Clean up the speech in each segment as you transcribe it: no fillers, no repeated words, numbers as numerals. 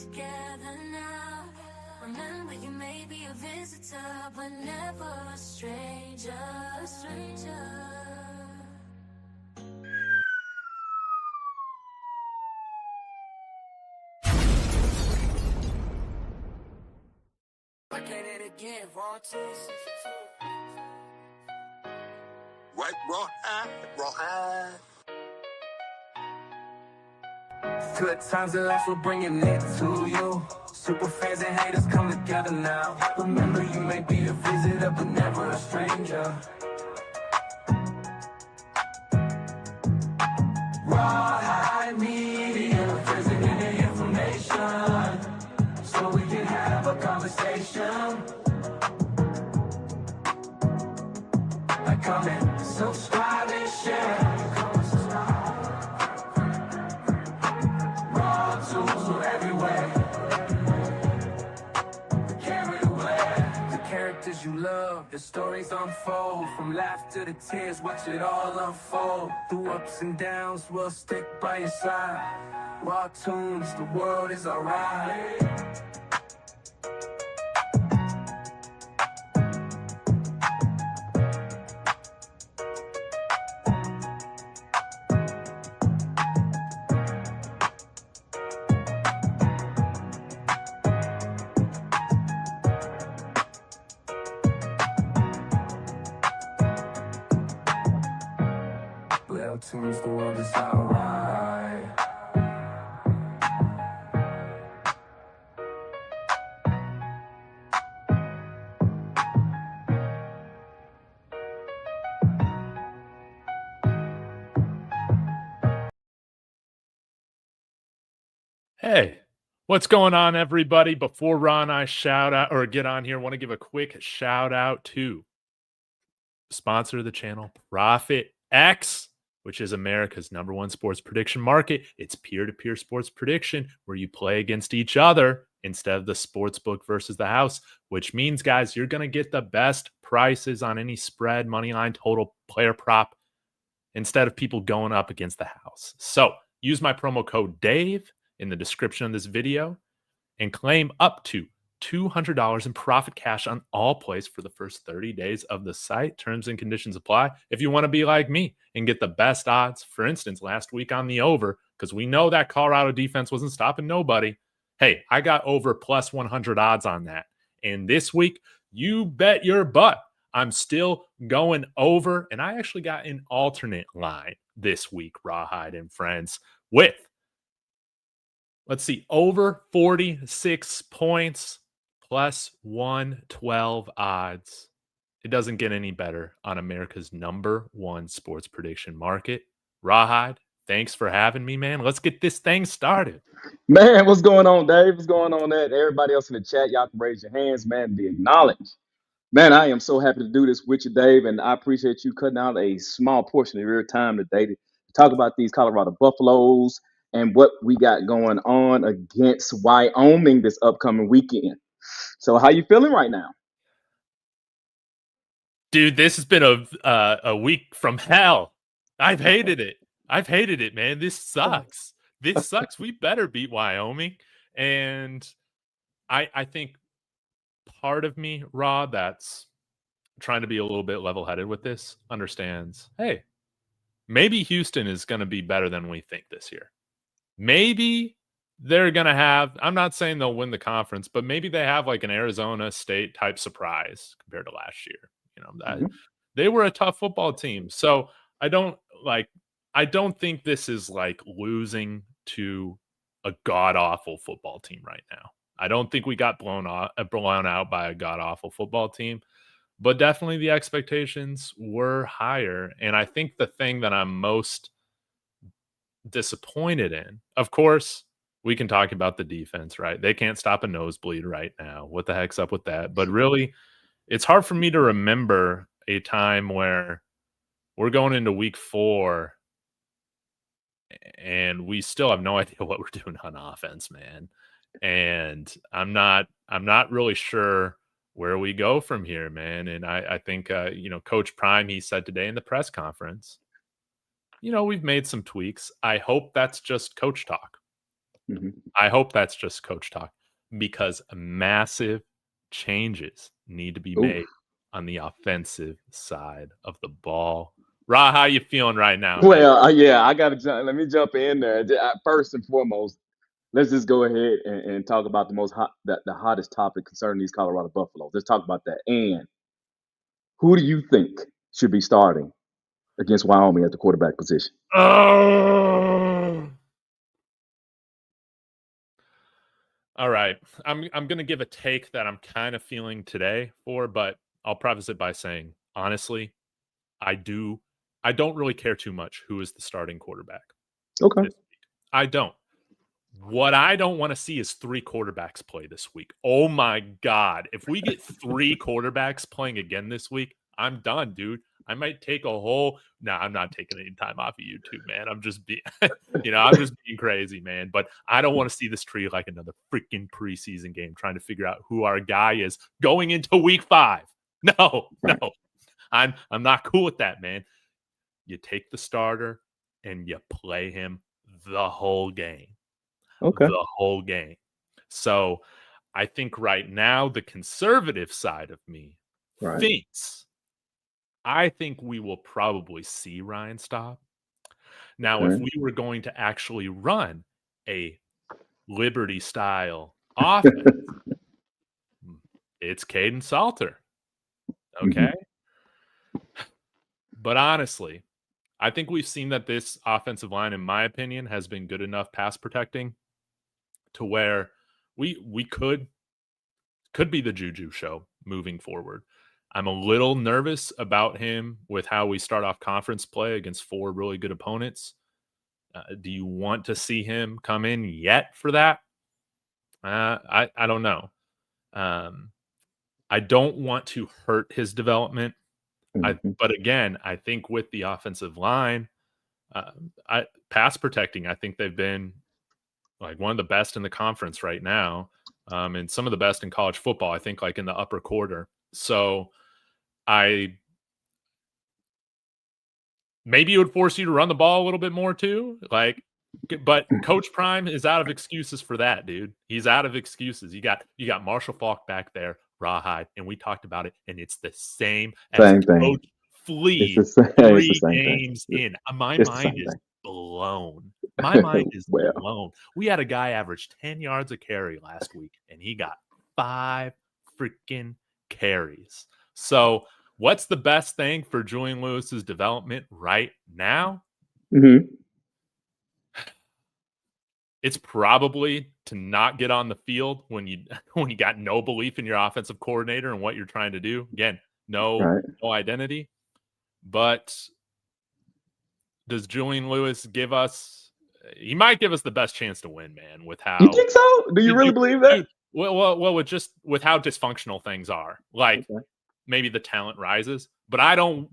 together now. Remember, you may be a visitor, but never a stranger. Back at it again, raw twist. Right, raw high. Good times in life will bring it to you. Super fans and haters come together now. Remember, you may be a visitor, but never a stranger. Raw media, presenting the information, so we can have a conversation. Like, comment, subscribe, and share. Tools are everywhere. The characters you love, the stories unfold. From laughter to tears, watch it all unfold. Through ups and downs, we'll stick by your side. Raw tunes, the world is alright. Tunes, the world is alright. Hey, what's going on, everybody? Before Ron and I shout out or get on here, I want to give a quick shout out to sponsor of the channel, Profit X, which is America's #1 sports prediction market. It's peer-to-peer sports prediction where you play against each other instead of the sports book versus the house, which means, guys, you're going to get the best prices on any spread, money line, total, player prop instead of people going up against the house. So use my promo code Dave in the description of this video and claim up to $200 in profit cash on all plays for the first 30 days of the site. Terms and conditions apply. If you want to be like me and get the best odds, for instance, last week on the over, because we know that Colorado defense wasn't stopping nobody. Hey, I got over plus 100 odds on that. And this week, you bet your butt I'm still going over. And I actually got an alternate line this week, Rawhide and friends, with, let's see, over 46 points. Plus 112 odds. It doesn't get any better on America's #1 sports prediction market. Rawhide, thanks for having me, man. Let's get this thing started. Man, what's going on, Dave? What's going on there? Everybody else in the chat, y'all can raise your hands, man, be acknowledged. Man, I am so happy to do this with you, Dave, and I appreciate you cutting out a small portion of your time today to talk about these Colorado Buffaloes and what we got going on against Wyoming this upcoming weekend. So how you feeling right now? Dude, this has been a week from hell. I've hated it, man. This sucks. This sucks. We better beat Wyoming. And I think part of me, Raw, that's trying to be a little bit level-headed with this, understands, hey, maybe Houston is going to be better than we think this year. Maybe they're going to have, I'm not saying they'll win the conference, but maybe they have like an Arizona State type surprise compared to last year. You know, that they were a tough football team. So I don't think this is like losing to a god-awful football team right now. I don't think we got blown out by a god-awful football team, but definitely the expectations were higher. And I think the thing that I'm most disappointed in, of course, we can talk about the defense, right? They can't stop a nosebleed right now. What the heck's up with that? But really, it's hard for me to remember a time where we're going into week 4 and we still have no idea what we're doing on offense, man. And I'm not really sure where we go from here, man. And I think, Coach Prime, he said today in the press conference, we've made some tweaks. I hope that's just coach talk. I hope that's just coach talk because massive changes need to be Oof. made on the offensive side of the ball. Ra, how you feeling right now, man? Well, yeah, I gotta let me jump in there. First and foremost, let's just go ahead and talk about the hottest topic concerning these Colorado Buffaloes. Let's talk about that. And who do you think should be starting against Wyoming at the quarterback position? Oh. All right. I'm going to give a take that I'm kind of feeling today but I'll preface it by saying, honestly, I don't really care too much who is the starting quarterback Okay. this week. I don't. What I don't want to see is 3 quarterbacks play this week. Oh my God. If we get 3 quarterbacks playing again this week, I'm done, dude. I might take a whole. No, I'm not taking any time off of YouTube, man. I'm just being, I'm just being crazy, man. But I don't want to see this treated like another freaking preseason game, trying to figure out who our guy is going into week 5. No, Right. no, I'm not cool with that, man. You take the starter and you play him the whole game. Okay. The whole game. So I think right now the conservative side of me thinks I think we will probably see Ryan Staub. Now, if we were going to actually run a Liberty style offense, it's Caden Salter. Okay. But honestly, I think we've seen that this offensive line, in my opinion, has been good enough pass protecting to where we could be the Juju show moving forward. I'm a little nervous about him with how we start off conference play against 4 really good opponents. Do you want to see him come in yet for that? I don't know. I don't want to hurt his development. But again, I think with the offensive line, pass protecting, I think they've been like one of the best in the conference right now, and some of the best in college football, I think, like in the upper quarter. So maybe it would force you to run the ball a little bit more too. But Coach Prime is out of excuses for that, dude. He's out of excuses. You got Marshall Faulk back there, Rawhide, and we talked about it, and it's the same as Coach Flea 3 games in. My mind is blown. My mind is blown. We had a guy average 10 yards a carry last week, and he got 5 freaking carries. So what's the best thing for Julian Lewis's development right now? It's probably to not get on the field when you got no belief in your offensive coordinator and what you're trying to do. Again, no identity. But does Julian Lewis give us? He might give us the best chance to win, man. With how you think so? Do you really believe that? Dude, well, with how dysfunctional things are. Like maybe the talent rises, but I don't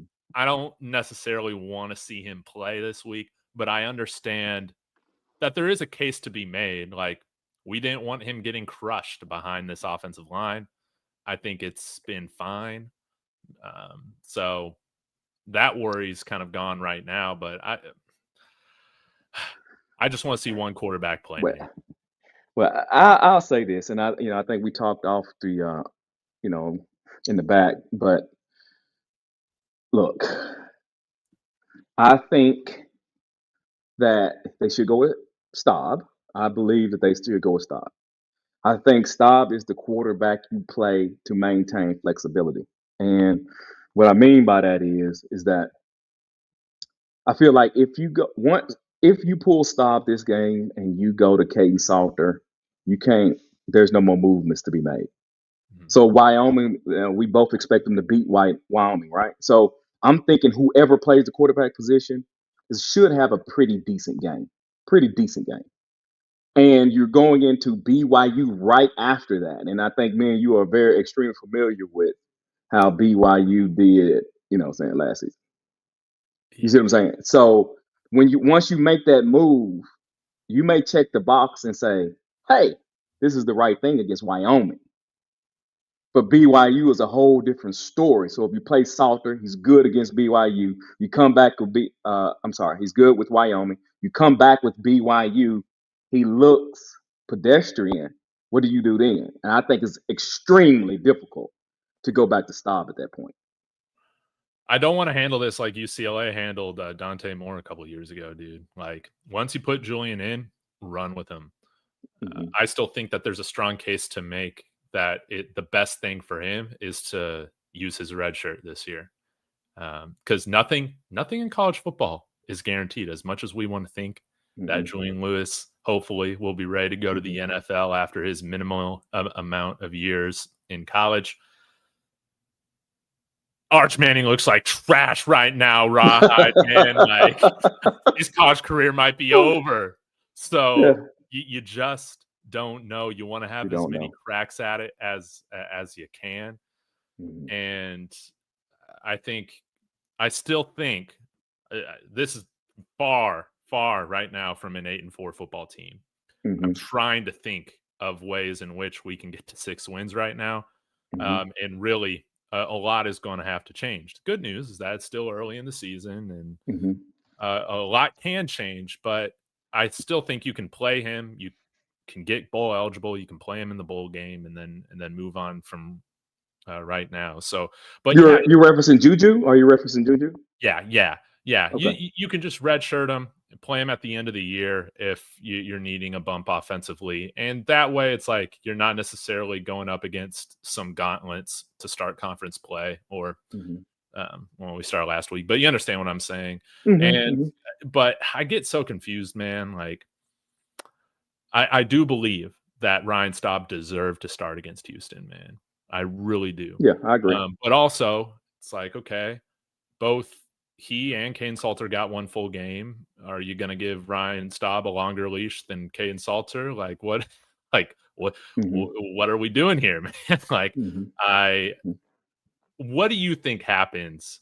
necessarily want to see him play this week. But I understand that there is a case to be made. Like, we didn't want him getting crushed behind this offensive line. I think it's been fine. So that worry's kind of gone right now, but I just want to see one quarterback play. Well, I'll say this, and I think we talked off the, in the back, but look, I think that they should go with Staub. I believe that they should go with Staub. I think Staub is the quarterback you play to maintain flexibility. And what I mean by that is that I feel like if you pull Staub this game and you go to Caden Salter, there's no more movements to be made. So Wyoming, we both expect them to beat Wyoming, right? So I'm thinking whoever plays the quarterback position should have a pretty decent game. And you're going into BYU right after that. And I think me and you are very extremely familiar with how BYU did, last season. You see what I'm saying? So once you make that move, you may check the box and say, hey, this is the right thing against Wyoming. But BYU is a whole different story. So if you play Salter, he's good against BYU. You come back with he's good with Wyoming. You come back with BYU, he looks pedestrian, what do you do then? And I think it's extremely difficult to go back to Staub at that point. I don't want to handle this like UCLA handled Dante Moore a couple years ago, dude. Like, once you put Julian in, run with him. I still think that there's a strong case to make that the best thing for him is to use his red shirt this year. Because nothing in college football is guaranteed. As much as we want to think that Julian Lewis hopefully will be ready to go to the NFL after his minimal amount of years in college, Arch Manning looks like trash right now, Rawhide, man. Like, his college career might be over. So you just don't know. You want to have as many cracks at it as you can. And I still think this is far right now from an 8-4 football team. I'm trying to think of ways in which we can get to 6 wins right now. And really, a lot is going to have to change. The good news is that it's still early in the season, and a lot can change, but I still think you can play him. You can get bowl eligible. You can play him in the bowl game, and then move on from right now. So, but you're referencing Juju? Are you referencing Juju? Yeah. Okay. You can just redshirt him, play him at the end of the year if you're needing a bump offensively, and that way it's like you're not necessarily going up against some gauntlets to start conference play, or well, we started last week, but you understand what I'm saying. But I get so confused, man. Like, I do believe that Ryan Staub deserved to start against Houston, man. I really do. Yeah, I agree. But also, it's like, okay, both he and Kane Salter got one full game. Are you going to give Ryan Staub a longer leash than Kane Salter? Like, what? Like, what are we doing here, man? Like, what do you think happens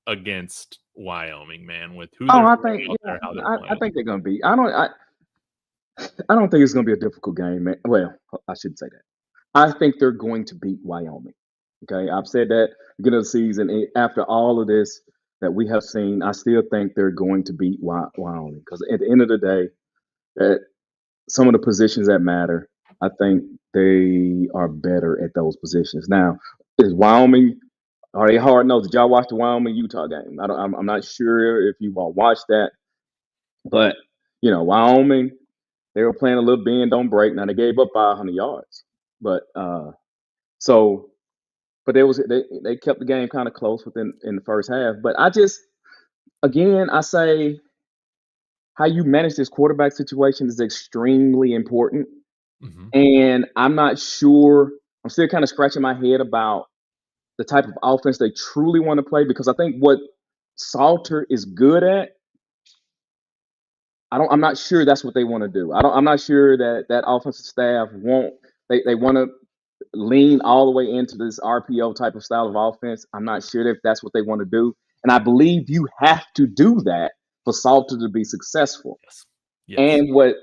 against Wyoming, man? With who they're I throwing think out there, how they're I playing? think they're going to be. I don't think it's going to be a difficult game, man. Well, I shouldn't say that. I think they're going to beat Wyoming. Okay, I've said that beginning of the season. After all of this that we have seen, I still think they're going to beat Wyoming, because at the end of the day, at some of the positions that matter, I think they are better at those positions. Now, is Wyoming, are they hard nosed? Did y'all watch the Wyoming Utah game? I'm not sure if you all watched that, but Wyoming, they were playing a little bend don't break. Now they gave up 500 yards, but but they kept the game kind of close in the first half. But I say how you manage this quarterback situation is extremely important. And I'm not sure. I'm still kind of scratching my head about the type of offense they truly want to play, because I think what Salter is good at, I'm not sure that's what they want to do. I'm not sure that offensive staff they want to lean all the way into this RPO type of style of offense. I'm not sure if that's what they want to do. And I believe you have to do that for Salter to be successful. Yes. And what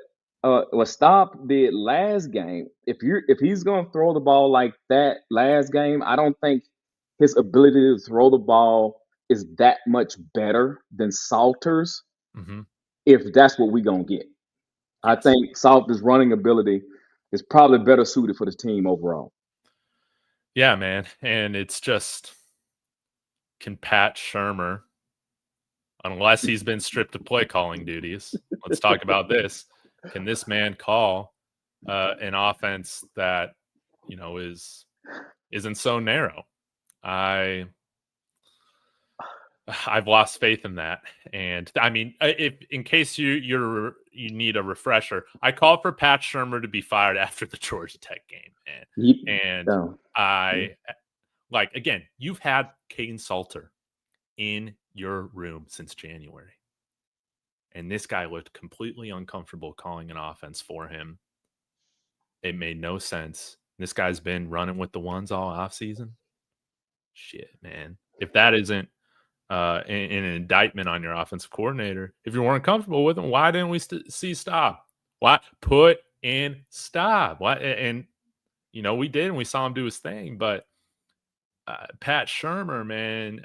Staub did last game, if he's going to throw the ball like that last game, I don't think his ability to throw the ball is that much better than Salter's. If that's what we're going to get. I think Salter's running ability is probably better suited for the team overall. Yeah, man. And it's just, can Pat Shurmur, unless he's been stripped of play calling duties, let's talk about this. Can this man call an offense that, isn't so narrow? I've lost faith in that. And I mean, if in case you need a refresher, I called for Pat Shurmur to be fired after the Georgia Tech game, man. And again, you've had Kane Salter in your room since January, and this guy looked completely uncomfortable calling an offense for him. It made no sense. This guy's been running with the ones all offseason. Shit, man. If that isn't an indictment on your offensive coordinator, if you weren't comfortable with him, why didn't we see Staub? Why put in Staub? Why? And we did, and we saw him do his thing. But Pat Shurmur, man,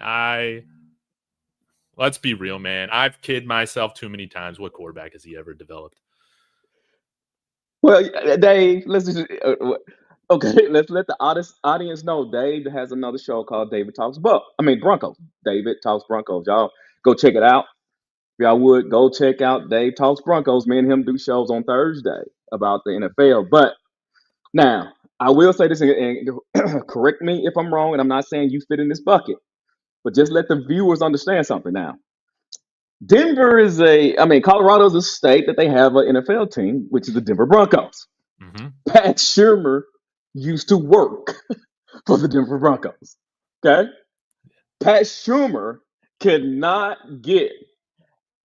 let's be real, man. I've kidded myself too many times. What quarterback has he ever developed? Well, Dave, let's just okay. Let's let the audience know. Dave has another show called David Talks Broncos. David Talks Broncos. Y'all go check it out. If y'all would go check out Dave Talks Broncos. Me and him do shows on Thursday about the NFL. But now I will say this, and correct me if I'm wrong, and I'm not saying you fit in this bucket, but just let the viewers understand something now. Denver is Colorado's a state that they have an NFL team, which is the Denver Broncos. Mm-hmm. Pat Shermer used to work for the Denver Broncos. Okay? Pat Shermer cannot get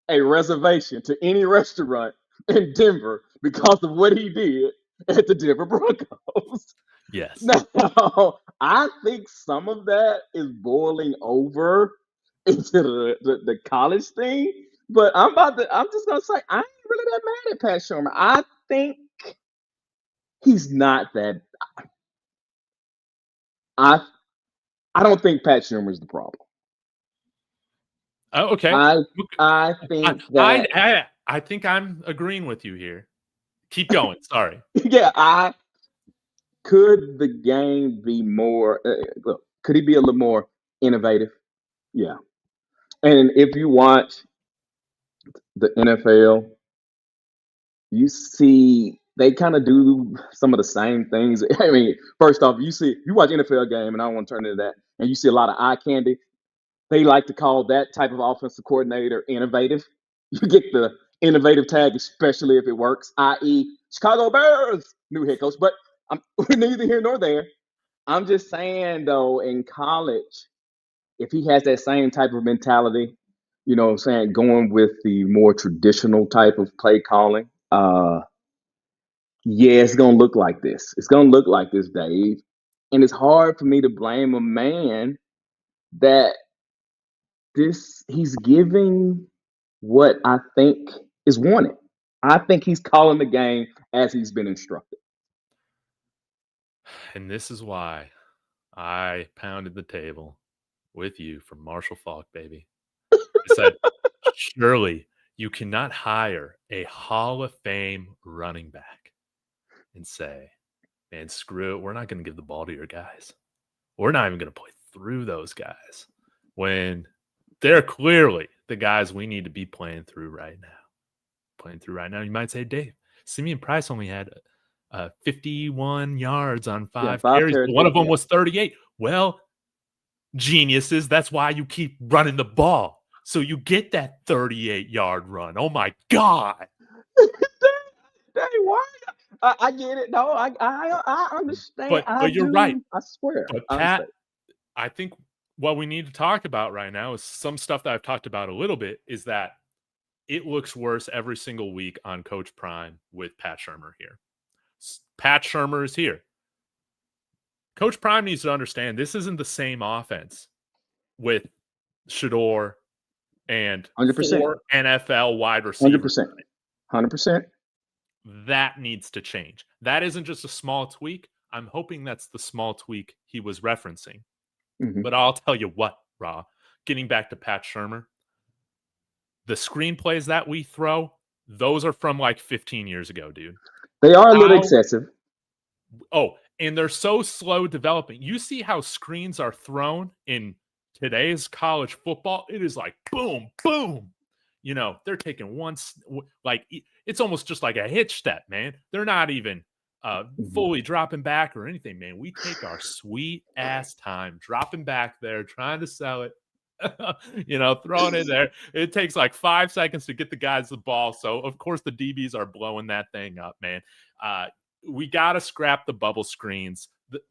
a reservation to any restaurant in Denver because of what he did at the Denver Broncos. Yes. Now, I think some of that is boiling over into the college thing. But I'm just gonna say I ain't really that mad at Pat Shermer. I think he's not that I I don't think Pat Shermer is the problem. Oh, okay. I think that I think I'm agreeing with you here. Keep going. Sorry. yeah, could the game be more look, could he be a little more innovative? Yeah. And if you watch the NFL, you see they kind of do some of the same things. I mean, first off, you watch NFL game, and I don't want to turn into that, and you see a lot of eye candy. They like to call that type of offensive coordinator innovative. You get the innovative tag, especially if it works, i.e., Chicago Bears new head coach. But we're neither here nor there. I'm just saying, though, in college, if he has that same type of mentality, you know what I'm saying, going with the more traditional type of play calling, yeah, it's going to look like this. It's going to look like this, Dave. And it's hard for me to blame a man that he's giving what I think is wanted. I think he's calling the game as he's been instructed. And this is why I pounded the table with you from Marshall Falk, baby. I said, surely you cannot hire a Hall of Fame running back and say, man, screw it. We're not going to give the ball to your guys. We're not even going to play through those guys when they're clearly the guys we need to be playing through right now. You might say, Dave, Simeon Price only had 51 yards on five carries. One of them was 38. Well, geniuses, that's why you keep running the ball. So you get that 38-yard run. Oh, my God. Dang, why? I get it. No, I understand. But you're right. I swear. But Pat, I think what we need to talk about right now is some stuff that I've talked about a little bit is that it looks worse every single week on Coach Prime with Pat Shermer here. Pat Shermer is here. Coach Prime needs to understand this isn't the same offense with Shador and 100%. 4 NFL wide receivers. 100%. That needs to change. That isn't just a small tweak. I'm hoping that's the small tweak he was referencing. Mm-hmm. But I'll tell you what, Ra, getting back to Pat Shermer, the screenplays that we throw, those are from like 15 years ago, dude. They are a little excessive. Oh, and they're so slow developing. You see how screens are thrown in today's college football? It is like boom, boom. You know, they're taking like it's almost just like a hitch step, man. They're not even fully dropping back or anything, man. We take our sweet ass time dropping back there, trying to sell it, you know, throwing it there. It takes like 5 seconds to get the guys the ball. So, of course, the DBs are blowing that thing up, man. We got to scrap the bubble screens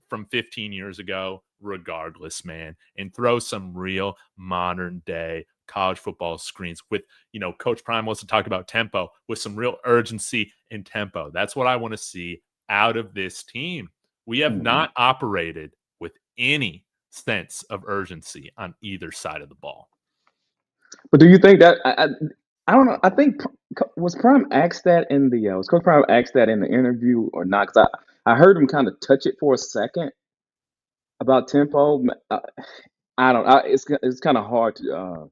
from 15 years ago, regardless, man, and throw some real modern day college football screens with, you know, Coach Prime wants to talk about tempo with some real urgency and tempo. That's what I want to see out of this team. We have not operated with any sense of urgency on either side of the ball. But do you think that I don't know? I think was Prime asked that in the was Coach Prime asked that in the interview or not? Because I heard him kind of touch it for a second about tempo. I don't. It's kind of hard to.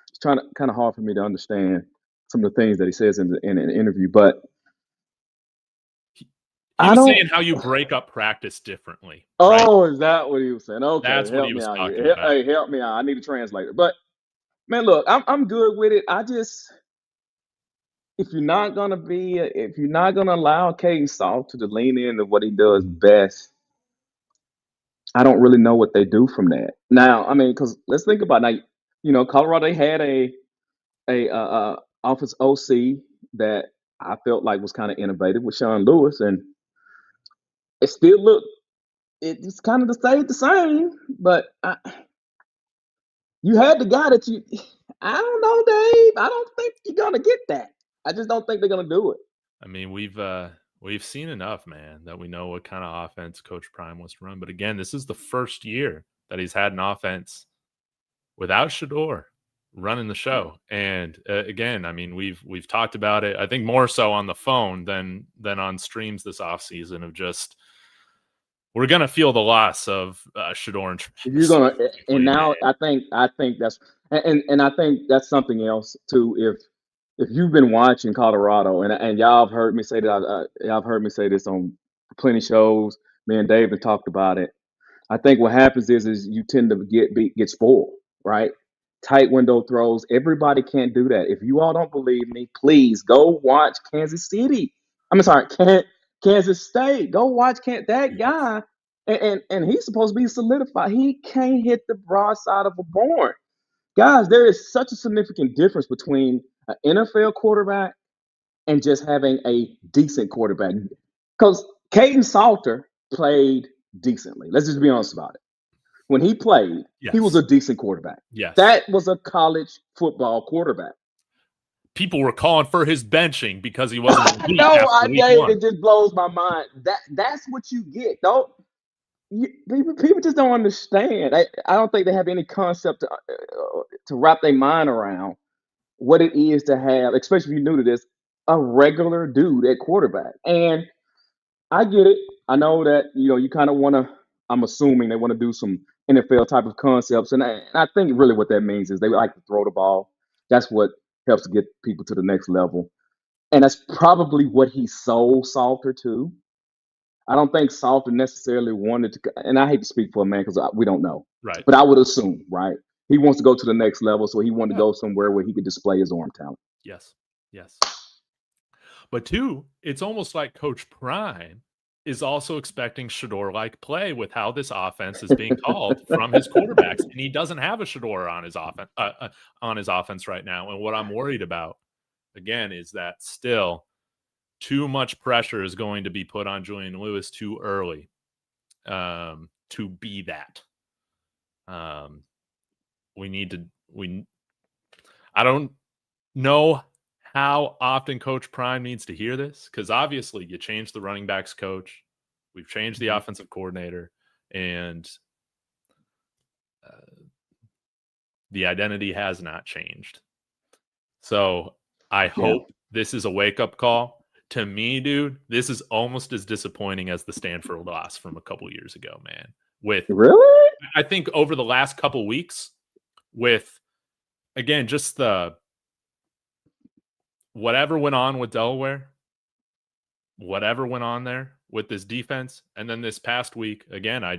It's kind of hard for me to understand some of the things that he says in an interview. But He I was don't. saying how you break up practice differently, right? Oh, is that what he was saying? Okay, That's what he help me was out talking here. about. Hey, help me out. I need a translator. But man, look, I'm good with it. I just if you're not gonna allow Caden Salt to lean into what he does best, I don't really know what they do from that. Now, I mean, because let's think about it. Now, Colorado they had a office OC that I felt like was kind of innovative with Sean Lewis, and it still looked it's kind of the same, but you had the guy that you. I don't know, Dave. I don't think you're gonna get that. I just don't think they're gonna do it. I mean, we've seen enough, man, that we know what kind of offense Coach Prime wants to run. But again, this is the first year that he's had an offense without Shador running the show. And again, I mean, we've talked about it. I think more so on the phone than on streams this offseason of just we're gonna feel the loss of Shador and You're Travis gonna, and specifically, now man. I think that's, and I think that's something else too. If you've been watching Colorado, and y'all have heard me say that, y'all have heard me say this on plenty of shows. Me and Dave have talked about it. I think what happens is you tend to get spoiled, right? Tight window throws. Everybody can't do that. If you all don't believe me, please go watch Kansas City. I'm sorry, Kansas State. Go watch that Yes. guy, and he's supposed to be solidified. He can't hit the broadside of a barn. Guys, there is such a significant difference between an NFL quarterback and just having a decent quarterback. Because Caden Salter played decently. Let's just be honest about it. When he played, he was Yes. a decent quarterback. Yes. That was a college football quarterback. People were calling for his benching because he wasn't elite No, after week Dave, one. it just blows my mind. That's what you get. People just don't understand. I don't think they have any concept to wrap their mind around what it is to have, especially if you're new to this, a regular dude at quarterback. And I get it. I know that you kind of want to. I'm assuming they want to do some NFL type of concepts, and I think really what that means is they like to throw the ball. That's what helps to get people to the next level, and that's probably what he sold Salter to. I don't think Salter necessarily wanted to, and I hate to speak for a man because we don't know, Right. but I would assume, right? He wants to go to the next level, so he wanted to Yeah. go somewhere where he could display his arm talent. Yes. Yes. But two, it's almost like Coach Prime is also expecting Shador-like play with how this offense is being called from his quarterbacks, and he doesn't have a Shador on his offense right now. And what I'm worried about, again, is that still too much pressure is going to be put on Julian Lewis too early to be that. I don't know how often Coach Prime needs to hear this, because obviously you changed the running backs coach, we've changed the offensive coordinator, and the identity has not changed. So I hope this is a wake-up call. To me, dude, this is almost as disappointing as the Stanford loss from a couple years ago, man. Really? I think over the last couple weeks, with, again, just the whatever went on with Delaware, whatever went on there with this defense, and then this past week, again, I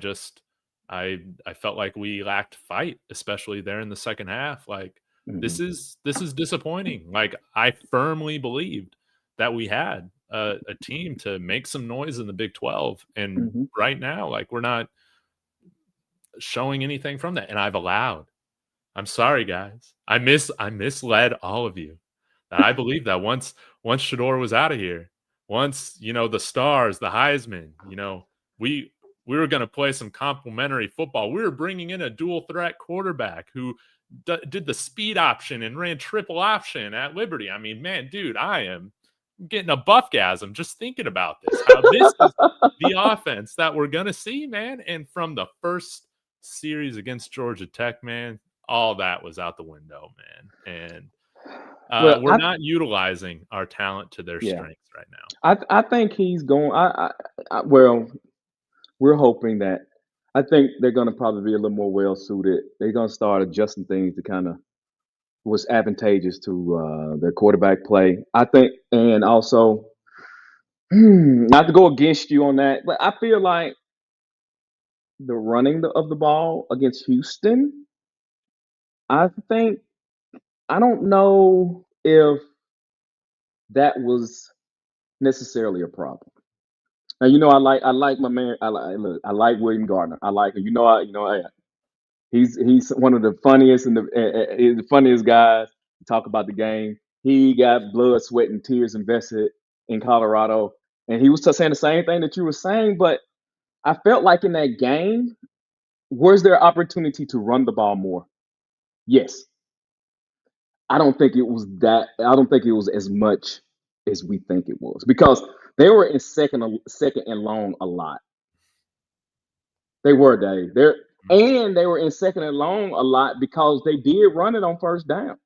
felt like we lacked fight, especially there in the second half. Like, this is disappointing. Like, I firmly believed that we had a team to make some noise in the Big 12, and right now, like, we're not showing anything from that. And I'm sorry, guys. I misled all of you. I believe that once Shador was out of here, once the stars, the Heisman, we were going to play some complimentary football. We were bringing in a dual threat quarterback who did the speed option and ran triple option at Liberty. I mean, man, dude, I am getting a buffgasm just thinking about this. How this is the offense that we're going to see, man. And from the first series against Georgia Tech, man, all that was out the window, man. And we're not utilizing our talent to their strengths right now. I think he's going. Well, we're hoping that. I think they're going to probably be a little more well suited. They're going to start adjusting things to kind of was advantageous to their quarterback play. I think, and also Not to go against you on that, but I feel like the running of the ball against Houston, I think, I don't know if that was necessarily a problem. Now I like my man. I like William Gardner. I like him. He's one of the funniest and the funniest guys to talk about the game. He got blood, sweat, and tears invested in Colorado, and he was saying the same thing that you were saying. But I felt like in that game, was there opportunity to run the ball more? Yes. I don't think it was that. I don't think it was as much as we think it was because they were in second and long a lot. They were, Dave. They were in second and long a lot because they did run it on first down.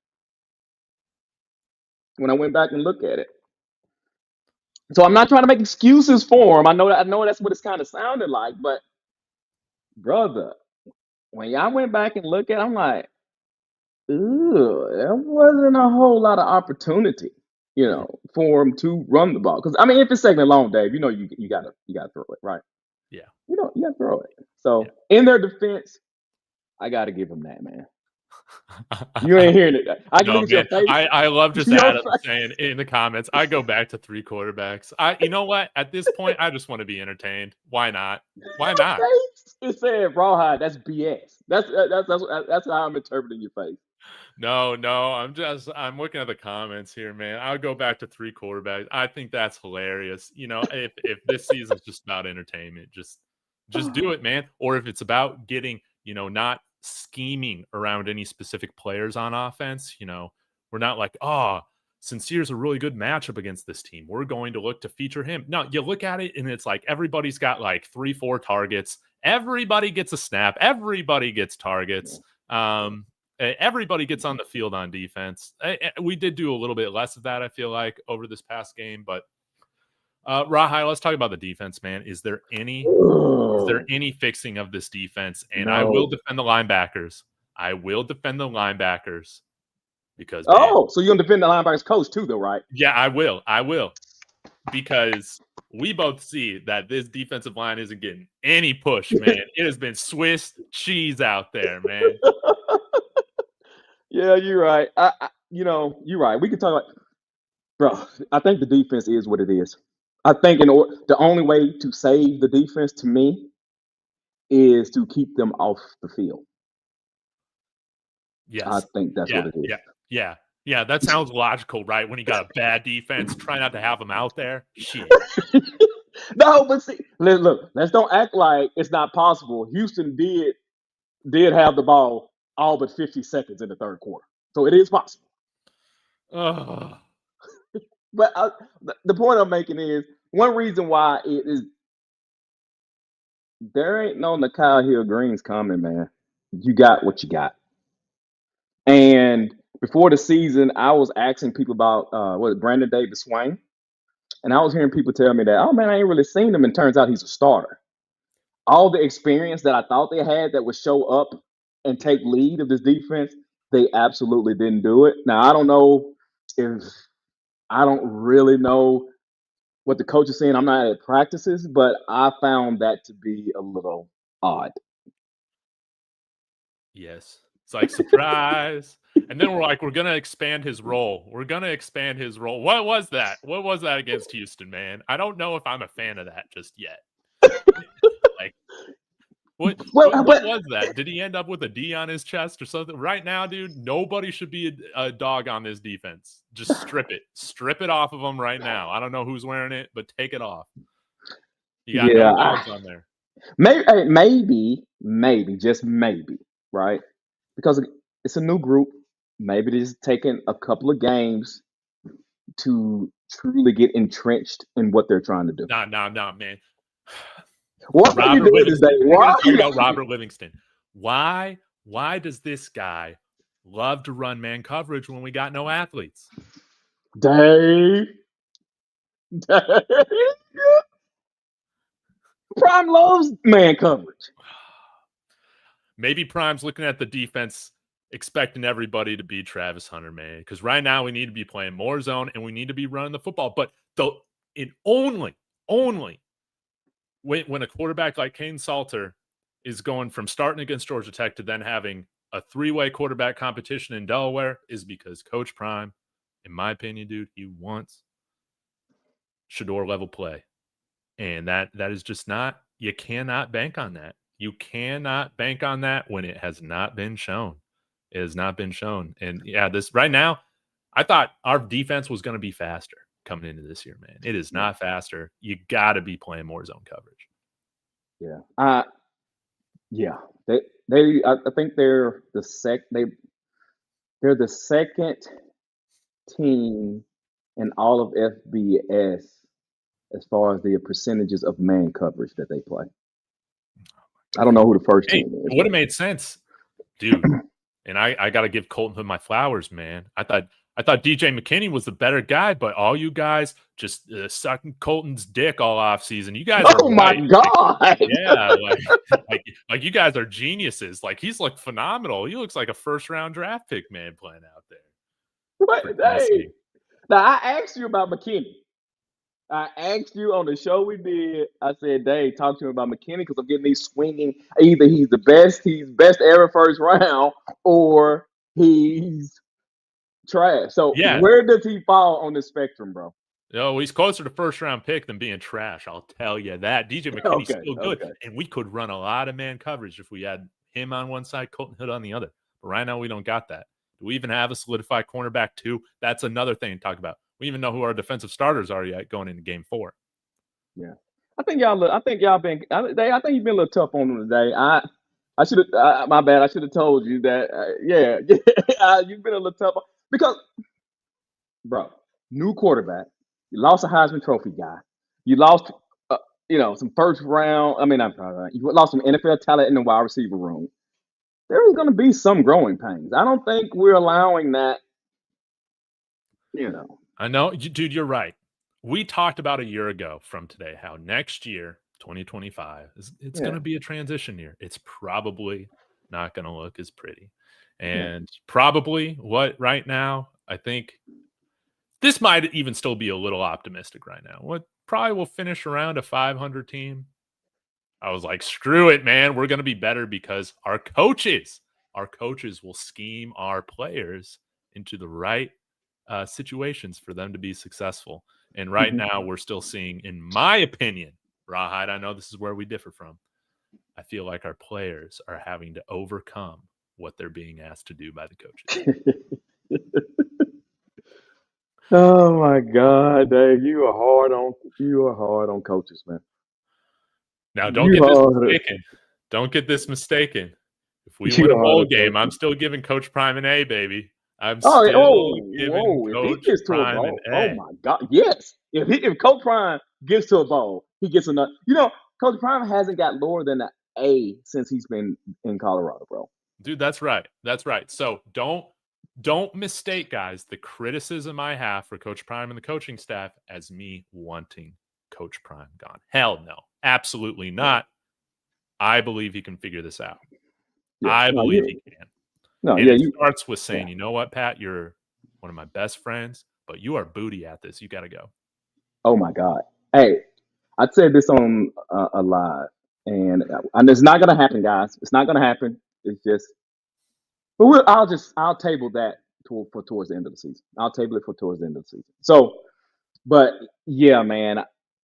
When I went back and looked at it, so I'm not trying to make excuses for them. I know that's what it's kind of sounded like, but brother, when y'all went back and looked at it, I'm like, ooh, there wasn't a whole lot of opportunity, for him to run the ball. Because I mean, if it's second and long, Dave, you gotta throw it, right? Yeah. You gotta throw it. So Yeah. in their defense, I gotta give them that, man. You ain't hearing it. I can No, look at your man. face. I love just Your Adam face. saying in the comments, I go back to 3 quarterbacks. You know what? At this point, I just want to be entertained. Why not? Why Your not? face. It said rawhide. That's BS. That's how I'm interpreting your face. No, I'm looking at the comments here, man. I'll go back to 3 quarterbacks. I think that's hilarious. If this season's just about entertainment, just do it, man. Or if it's about getting, not scheming around any specific players on offense, we're not like, oh, Sincere's a really good matchup against this team. We're going to look to feature him. No, you look at it and it's like everybody's got like 3-4 targets. Everybody gets a snap. Everybody gets targets. Everybody gets on the field on defense. We did do a little bit less of that, I feel like, over this past game. But Rahai, let's talk about the defense, man. Is there any fixing of this defense? And I will No. defend the linebackers. Because man, Oh, so you're gonna defend the linebackers coach too, though, right? yeah, I will. Because we both see that this defensive line isn't getting any push, man. It has been Swiss cheese out there, man. Yeah, you're right. You're right. We can talk about, bro. I think the defense is what it is. I think the only way to save the defense to me is to keep them off the field. Yes. I think that's what it is. Yeah. That sounds logical, right? When you got a bad defense, try not to have them out there. Shit. No, but see, look, let's don't act like it's not possible. Houston did have the ball all but 50 seconds in the third quarter, so it is possible. Ugh. But the point I'm making is one reason why it is there ain't no Nikhil Hill Greens coming, man. You got what you got. And before the season, I was asking people about Brandon Davis Swain, and I was hearing people tell me that, oh man, I ain't really seen him, and turns out he's a starter. All the experience that I thought they had that would show up and take lead of this defense, they absolutely didn't do it. Now I don't really know what the coach is saying. I'm not at practices, but I found that to be a little odd. Yes. It's like, surprise. And then we're like, we're going to expand his role. What was that? What was that against Houston, man? I don't know if I'm a fan of that just yet. Like, what was that? Did he end up with a D on his chest or something? Right now, dude, nobody should be a dog on this defense. Just strip it. Strip it off of them right now. I don't know who's wearing it, but take it off. You got no dogs on there. Maybe, just maybe, right? Because it's a new group. Maybe it is taking a couple of games to truly get entrenched in what they're trying to do. Nah, man. What are you doing today? We're going to talk about Robert Livingston. Why does this guy love to run man coverage when we got no athletes? Dave. Prime loves man coverage. Maybe Prime's looking at the defense, expecting everybody to beat Travis Hunter, man. Because right now we need to be playing more zone and we need to be running the football. But And only when a quarterback like Kane Salter is going from starting against Georgia Tech to then having a three-way quarterback competition in Delaware is because Coach Prime, in my opinion, dude, he wants Shador level play. And that is just not, you cannot bank on that. You cannot bank on that when it has not been shown. It has not been shown. And yeah, this right now, I thought our defense was going to be faster coming into this year, man. It is not faster. You got to be playing more zone coverage. Yeah. Yeah. I think they're the second team in all of FBS as far as the percentages of man coverage that they play. I don't know who the first team is. It would have made sense, dude. And I got to give Colton Hood my flowers, man. I thought DJ McKinney was the better guy, but all you guys just sucking Colton's dick all off season. You guys are my God. Yeah, like you guys are geniuses. Like he's looked phenomenal. He looks like a first-round draft pick, man, playing out there. What? Hey. Now I asked you about McKinney. I asked you on the show we did. I said, Dave, talk to me about McKinney because I'm getting these swinging. Either he's best ever first round, or he's trash. So where does he fall on the spectrum, bro? No, he's closer to first round pick than being trash. I'll tell you that. DJ McKinney's still good, and we could run a lot of man coverage if we had him on one side, Colton Hood on the other. But right now we don't got that. Do we even have a solidified cornerback too? That's another thing to talk about. We even know who our defensive starters are yet going into game 4. Yeah, I think you've been a little tough on them today. I should have. My bad. I should have told you that. You've been a little tough because, bro, new quarterback. You lost a Heisman Trophy guy. You lost, some first round. You lost some NFL talent in the wide receiver room. There is going to be some growing pains. I don't think we're allowing that. I know, dude, you're right. We talked about a year ago from today how next year, 2025, it's going to be a transition year. It's probably not going to look as pretty. And probably what right now, I think this might even still be a little optimistic right now. What probably will finish around a 500 team. I was like, screw it, man. We're going to be better because our coaches will scheme our players into the right situations for them to be successful. And right now we're still seeing, in my opinion, Rawhide, I know this is where we differ from. I feel like our players are having to overcome what they're being asked to do by the coaches. Oh my God, Dave, you are hard on coaches, man. Now don't get this mistaken. If we win a bowl game, I'm still giving Coach Prime an A, baby. I'm still giving Coach Prime an A. Oh my God, yes. If Coach Prime gets to a bowl, he gets another. Coach Prime hasn't got lower than an A since he's been in Colorado, bro. Dude, that's right. That's right. So don't mistake, guys, the criticism I have for Coach Prime and the coaching staff as me wanting Coach Prime gone. Hell no. Absolutely not. I believe he can figure this out. I believe he can. It starts with saying, you know what, Pat, you're one of my best friends, but you are booty at this. You got to go. Oh my God. Hey, I said this on a live, and it's not going to happen, guys. It's not going to happen. It's just, but I'll table that for towards the end of the season. I'll table it for towards the end of the season. So, but yeah, man,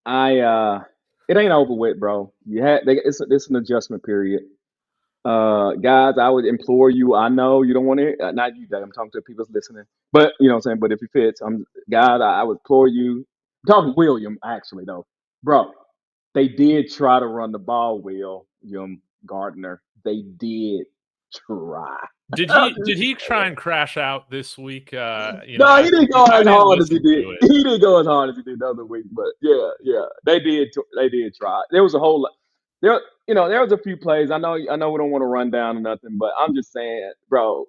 it ain't over with, bro. It's an adjustment period. Guys, I would implore you. I know you don't want to. Not you, Dave. I'm talking to people listening. But you know what I'm saying. But if it fits, guys, I would implore you. I'm talking William, actually, though, bro. They did try to run the ball, William Gardner. They did try. Did he try and crash out this week? No, he didn't go as hard as he did. He didn't go as hard as he did the other week. But yeah, they did try. There was a whole lot. There was a few plays. I know we don't want to run down or nothing, but I'm just saying, bro.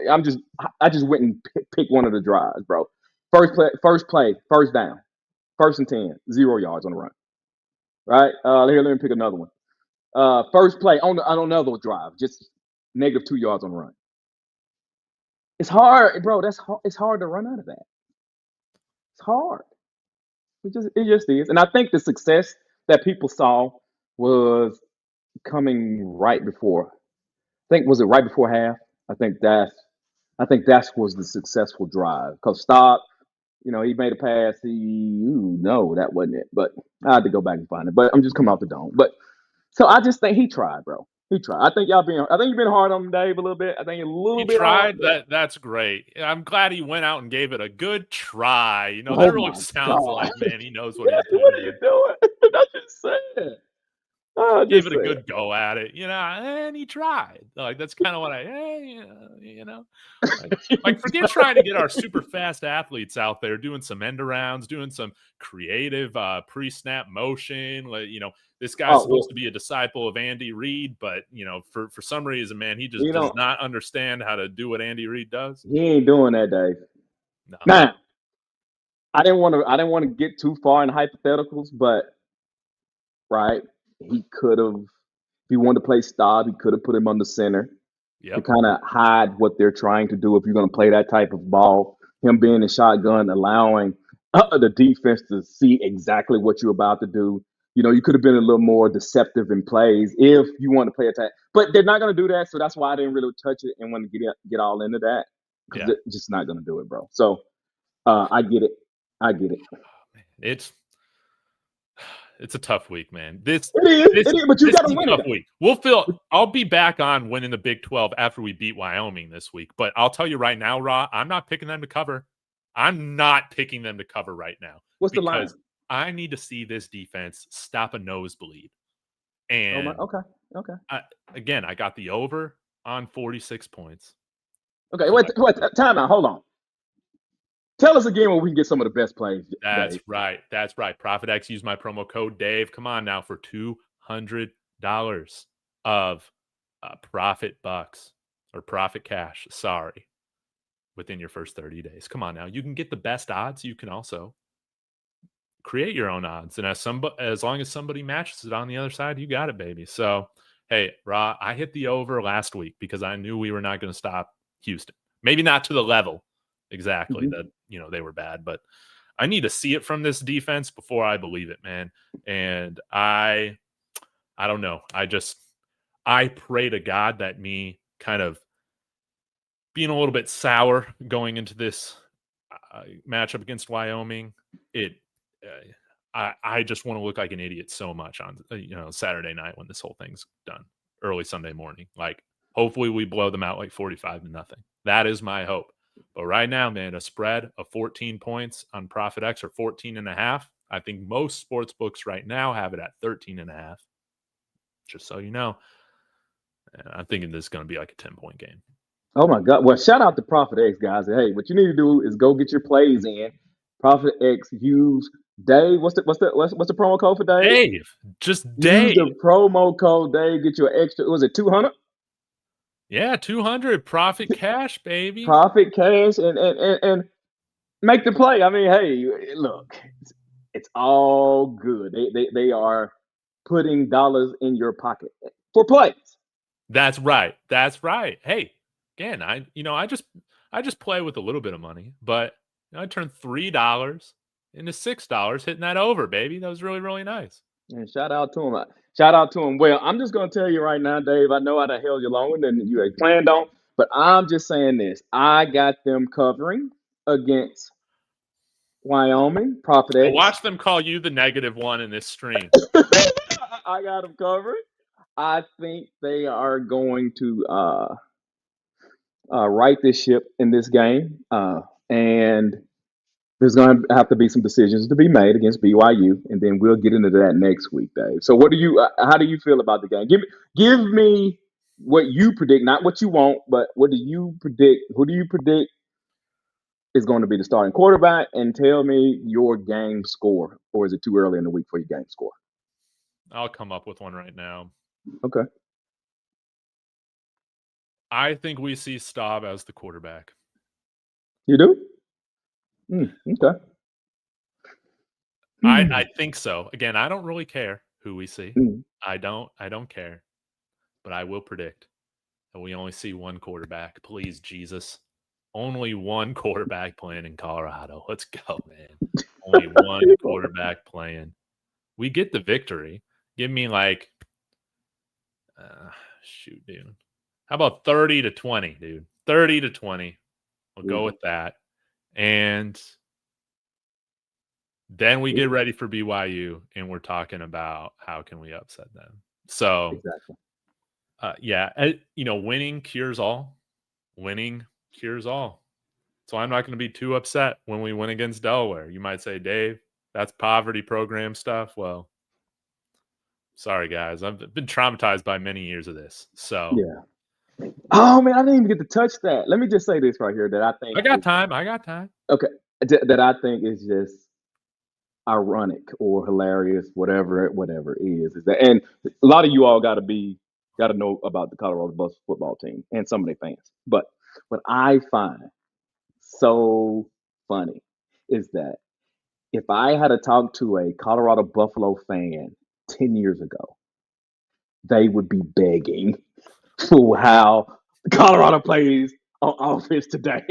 I just went and picked one of the drives, bro. First play, first down, 1st and 10, 0 yards on the run. Right? Here, let me pick another one. First play on another drive, just -2 yards on the run. It's hard, bro. It's hard to run out of that. It's hard. It just is. And I think the success that people saw was coming right before. I think was it right before half? I think that's I think that was the successful drive because Staub, he made a pass. No, that wasn't it. But I had to go back and find it. But I'm just coming off the dome. But so I just think he tried, bro. He tried. I think you've been hard on him, Dave, a little bit. I think you're a He little bit hard. tried. That's great. I'm glad he went out and gave it a good try. Oh That really my sounds God. like, man, he knows what Yeah, he's what are doing. you doing? I just said. I Gave just it a said. good go at it, and he tried. Like, that's kind of what like forget trying to get our super fast athletes out there doing some end arounds, doing some creative pre-snap motion. Like, this guy's Oh, well, supposed to be a disciple of Andy Reid, but for some reason, man, he just you does know, not understand how to do what Andy Reid does. he ain't doing that, Dave. No. Now, I didn't want to get too far in hypotheticals, but right, he could have. If he wanted to play Staub, he could have put him on the center to Yep. kind of hide what they're trying to do. If you're going to play that type of ball, him being in shotgun, allowing the defense to see exactly what you're about to do. You could have been a little more deceptive in plays if you want to play attack, but they're not going to do that. So that's why I didn't really touch it and want to get all into that because Yeah. they're just not going to do it, bro. So I get it. I get it. It's a tough week, man. This It is, but you this got is to a win tough it. week. I'll be back on winning the Big 12 after we beat Wyoming this week. But I'll tell you right now, Raw, I'm not picking them to cover. I'm not picking them to cover right now. What's the line? Because I need to see this defense stop a nosebleed. Oh And my, okay. again, I got the over on 46 points. Okay, wait, time out. Hold on. Tell us again where we can get some of the best plays. That's Dave. right. That's right. Profit X, use my promo code Dave. Come on now for $200 of profit bucks or profit cash. Sorry. Within your first 30 days. Come on now. You can get the best odds. You can also create your own odds. And as long as somebody matches it on the other side, you got it, baby. So, hey, Ra, I hit the over last week because I knew we were not going to stop Houston. Maybe not to the level exactly that they were bad, but I need to see it from this defense before I believe it, man. And I don't know. I pray to God that me kind of being a little bit sour going into this matchup against Wyoming, I just want to look like an idiot so much on Saturday night when this whole thing's done, early Sunday morning. Like, hopefully we blow them out like 45-0. That is my hope. But right now, man, a spread of 14 points on Profit X or 14.5. I think most sports books right now have it at 13.5. Just so you know. And I'm thinking this is going to be like a 10-point game. Oh my God! Well, shout out to Profit X, guys. Hey, what you need to do is go get your plays in. Profit X, use Dave. What's the promo code for Dave? Dave, just Dave. Use the promo code Dave. Get your extra. Was it 200? Yeah, 200 profit cash, baby. Profit cash and make the play. I mean, hey, look, it's all good. They are putting dollars in your pocket for plays. That's right. That's right. Hey, again, I just play with a little bit of money, but I turned $3 into $6 hitting that over, baby. That was really, really nice. And shout out to him. Shout out to him. Well, I'm just going to tell you right now, Dave, I know I'd have held you longer than you had planned on, but I'm just saying this. I got them covering against Wyoming, Profit X. Watch them call you the negative one in this stream. I got them covered. I think they are going to right this ship in this game. And there's going to have to be some decisions to be made against BYU, and then we'll get into that next week, Dave. So, how do you feel about the game? Give me what you predict, not what you want, but what do you predict? Who do you predict is going to be the starting quarterback? And tell me your game score, or is it too early in the week for your game score? I'll come up with one right now. Okay. I think we see Staub as the quarterback. You do? Okay. I think so. Again, I don't really care who we see. I don't care. But I will predict that we only see one quarterback. Please, Jesus. only one quarterback playing in Colorado. Let's go, man. Only one quarterback playing. We get the victory. Give me like, shoot, dude. How about 30-20, dude? 30-20. We'll go with that. And then we get ready for BYU, and we're talking about how can we upset them. So, Exactly. winning cures all. Winning cures all. So I'm not going to be too upset when we win against Delaware. You might say, Dave, that's poverty program stuff. Well, sorry, guys. I've been traumatized by many years of this. So, yeah. Oh, man, I didn't even get to touch that. Let me just say this right here that I think I got time. Okay. That I think is just ironic or hilarious, whatever it is that, and a lot of you all got to know about the Colorado Buffs football team and some of their fans. But what I find so funny is that if I had to talk to a Colorado Buffalo fan 10 years ago, they would be begging for how Colorado plays on offense today.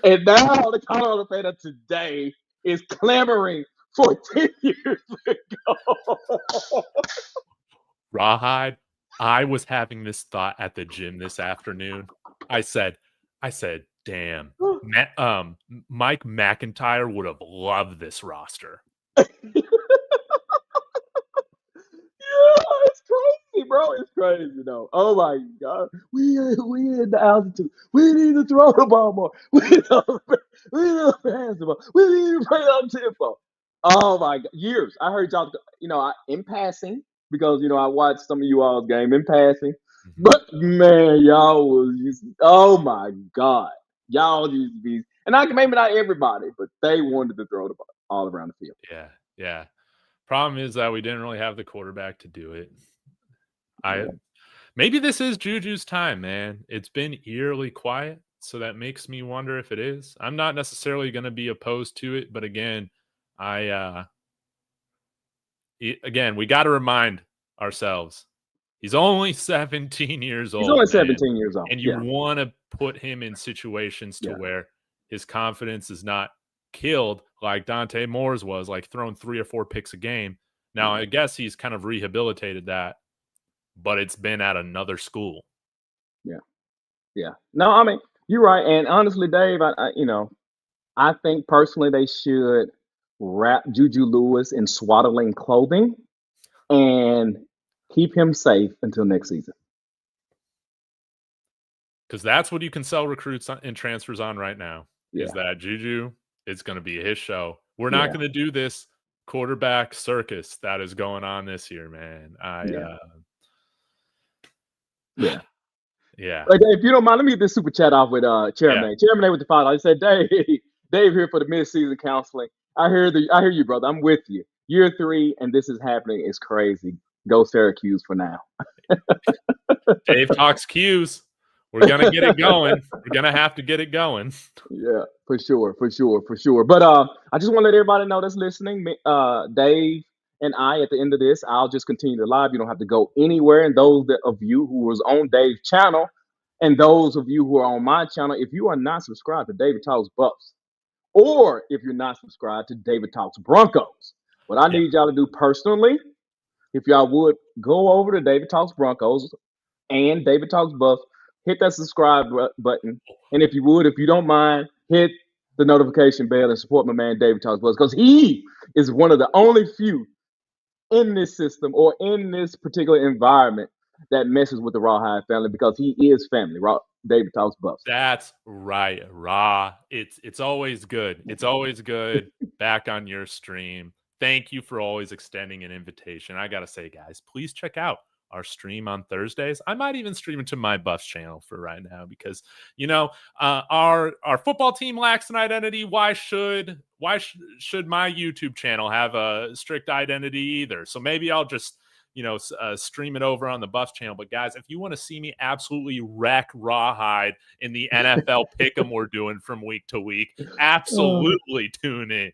And now the Colorado fan of today is clamoring for 10 years ago. Rawhide, I was having this thought at the gym this afternoon. I said, damn, Mike McIntyre would have loved this roster. Yeah, it's crazy, bro. It's crazy, though. Oh my God, we in the altitude. We need to throw the ball more. We need to pass the ball. We need to play on tempo. Oh my God, years. I heard y'all. In passing because I watched some of you all's game in passing. Mm-hmm. But man, y'all was oh my God, y'all used to be. And maybe not everybody, but they wanted to throw the ball all around the field. Yeah. Problem is that we didn't really have the quarterback to do it. Maybe this is Juju's time, man. It's been eerily quiet, so that makes me wonder if it is. I'm not necessarily going to be opposed to it, but again, we got to remind ourselves he's only 17 years old. He's only 17 years old, and you want to put him in situations to where his confidence is not killed like Dante Moore's was, like throwing 3 or 4 picks a game. Now, I guess he's kind of rehabilitated that, but it's been at another school. Yeah. No, I mean, you're right. And honestly, Dave, I think personally they should wrap Juju Lewis in swaddling clothing and keep him safe until next season. Because that's what you can sell recruits and transfers on right now, is that Juju, it's going to be his show. We're not going to do this quarterback circus that is going on this year, man. Yeah. If you don't mind, let me get this super chat off with Chairman. Chairman A with the $5. He said, Dave here for the mid-season counseling. I hear you, brother. I'm with you. Year 3, and this is happening. It's crazy. Go Syracuse for now. Dave talks Q's. We're gonna get it going. We're gonna have to get it going. Yeah, for sure. But I just want to let everybody know that's listening. Dave and I, at the end of this, I'll just continue to live. You don't have to go anywhere. And those of you who was on Dave's channel, and those of you who are on my channel, if you are not subscribed to David Talks Buffs, or if you're not subscribed to David Talks Broncos, what I need y'all to do personally, if y'all would go over to David Talks Broncos and David Talks Buffs, hit that subscribe button. And if you don't mind, hit the notification bell and support my man David Talks Buffs, because he is one of the only few in this system or in this particular environment that messes with the Rawhide family, because he is family. David Talks Buffs. That's right, Raw. It's always good. It's always good back on your stream. Thank you for always extending an invitation. I gotta say, guys, please check out our stream on Thursdays. I might even stream it to my Buffs channel for right now, because our football team lacks an identity. Why should my YouTube channel have a strict identity either? So maybe I'll just stream it over on the Buffs channel. But guys, if you want to see me absolutely wreck Rawhide in the NFL pick'em we're doing from week to week, absolutely tune in.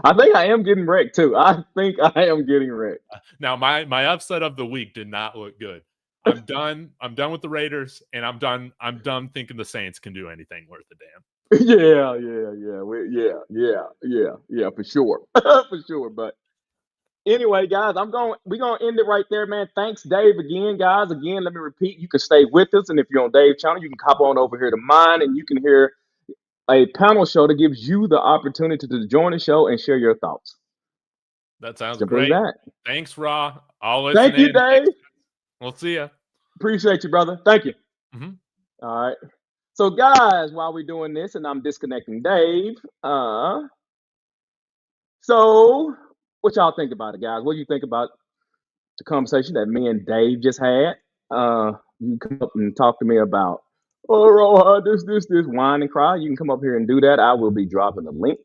I think I am getting wrecked too. Now, my upset of the week did not look good. I'm done. I'm done with the Raiders, and I'm done thinking the Saints can do anything worth a damn. Yeah, for sure. For sure. But anyway, guys, we're gonna end it right there, man. Thanks, Dave, again, guys. Again, let me repeat, you can stay with us, and if you're on Dave's channel, you can hop on over here to mine, and you can hear a panel show that gives you the opportunity to join the show and share your thoughts. That sounds Simple as great. that. Thanks, Raw. I'll listen Thank you, in. Dave. We'll see you. Appreciate you, brother. Thank you. Mhm. All right. So, guys, while we're doing this, and I'm disconnecting Dave, so what y'all think about it, guys? What do you think about the conversation that me and Dave just had? You come up and talk to me about, oh, Rohan, this, whine and cry. You can come up here and do that. I will be dropping the link